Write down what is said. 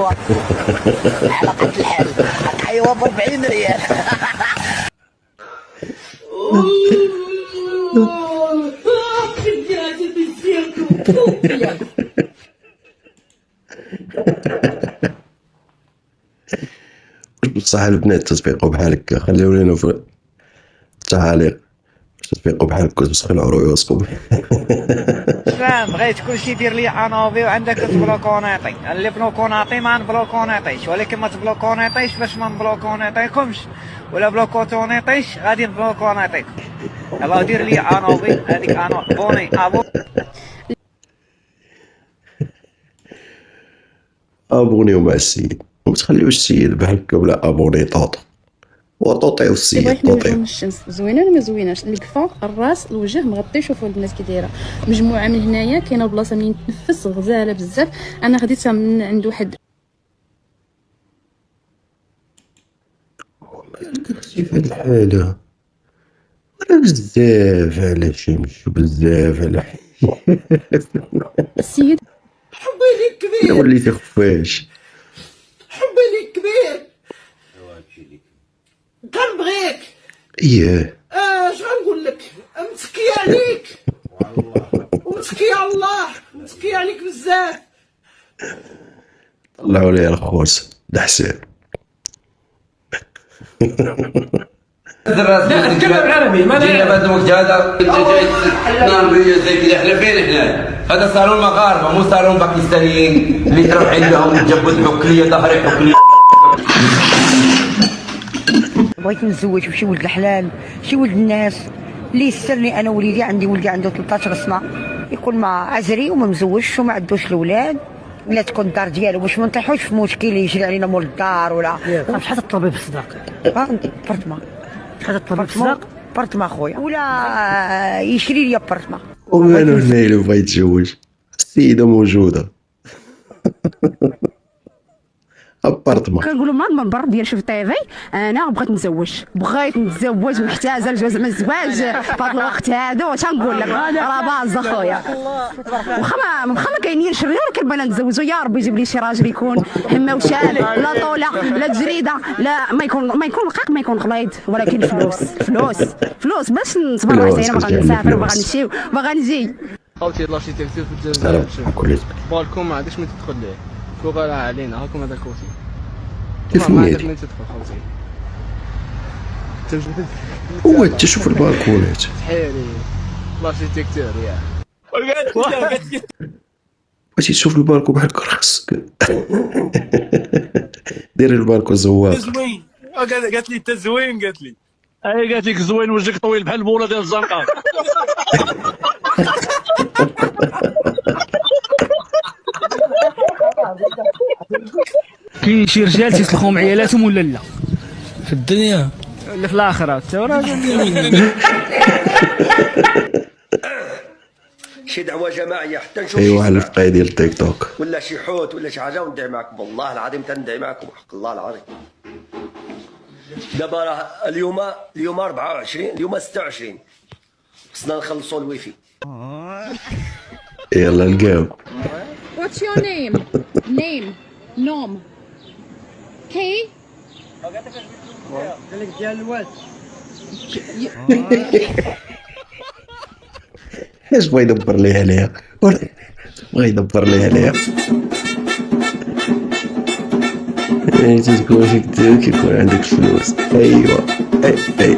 ايوه على قد الحال ايوه ب 40 ريال. بصح البنات تسبيقوا بحال هكا، خليو لينا في التعاليق تسبيقوا بحال هكا تسخنوا رؤوسكم. فاهم بغيت كلشي يدير لي انوفي وعندك تبلوكونيطي اللي بلوكوناطي ما نبلوكونيطيش، ولكن ما تبلوكونيطيش باش ما نبلوكونيطيكمش ولا بلوكوتونيطيش غادي نبلوكونيطيكم. يلاه دير لي انوفي هذيك انو بوني ابو ابونيو مع السيد، وما تخليوش السيد بحال هكا بلا ابوني طوطو وطوطيو السيد بغيت طوطيو. نوريهم الشمس زوينه ولا ما زويناش، الكفا الراس الوجه مغطي. شوفوا البنات كي دايره مجموعه من هنايا، كاينه البلاصه منين تنفس غزاله بزاف. انا خديتها من عند واحد كرهتي في هاد الحالة راه بزاف على شمس وبزاف على السيد. حبي ليك كبير، وليتي خفاش. حبي ليك كبير، كنبغيك. اييه اش غنقول لك، متكي عليك ومتكي على الله، متكي عليك بزاف. طلعوا لي الخوص ده حسين. لا اتكلم عربي ما جينا بعد الوقت هذا نار زي كذا. احنا فين احنا؟ هذا صالون مغاربه مو صالون باكستانيين اللي تروح عندهم تجبد حكليه ظهري حكليه. بغيت نتزوج بشي ولد الحلال، شي ولد الناس اللي يسرني انا وليدي. عندي ولدي عنده 13 سنه، يكون مع عزري وما مزوجش وما عندوش الاولاد، لا تكون الدار ديالو باش ما نطيحوش في مشكل يجري علينا مول الدار ولا. شحال تطلبي في الصداق؟ برطما. شحال تطلبي في الصداق؟ برطما خويا، ولا يشري لي برطما. ومالو هنا اللي بغا يتزوج السيدة موجودة. ابارتما كنقولوا ما المنبر ديال شوف تيفي انا بغيت نتزوج محتاجه لجوز من الزواج في هذا الوقت هذا. واش غنقول لك راه باز اخويا، واخا ما كاينينش ولكن بغينا نتزوجوا. يا ربي يجيب لي شي راجل يكون حما وشال، لا طوله لا تجريده، لا ما يكون رقيق، ما يكون غليظ، ولكن فلوس باش نتبرع. حتى انا باغا نسافر وباغا نمشي وباغا نجي. خوتي الاركيتكتور في الجزائر بالكم ما عندكش من تدخل ليه، فوق راه علينا هاكم هذا كوتي. كيف ما ما عندك يدي من تدخل خوتي. هو انت شوف البالكونات تحيري الاركيتكتور يا بغيتي تشوف البالكو بحال هكا خاصك ديري البالكو زواق. زوين قالت لي انت زوين، قالت لي اي قالت لك زوين وجهك طويل بحال البوله ديال الزنقه. كاين شي رجال تيسلخوا مع عيالاتهم ولا لا في الدنيا اللي في الاخره التوراه. شي دعوه جماعيه حتى نشوف ايوا على الفقايه ديال التيك توك ولا شي حوت ولا شي حاجه وندعي معكم، والله العظيم تندعي معكم حق الله العظيم. دابا راه اليوم 24 اليوم 26 خصنا نخلصوا الويفي. يلا القاو. What's your name? Nom. K. قال لك ديال الواد اش بغا يدبر ليها عليها بغا يدبر ليها عليها. تكون كيكون عندك فلوس. ايوا اي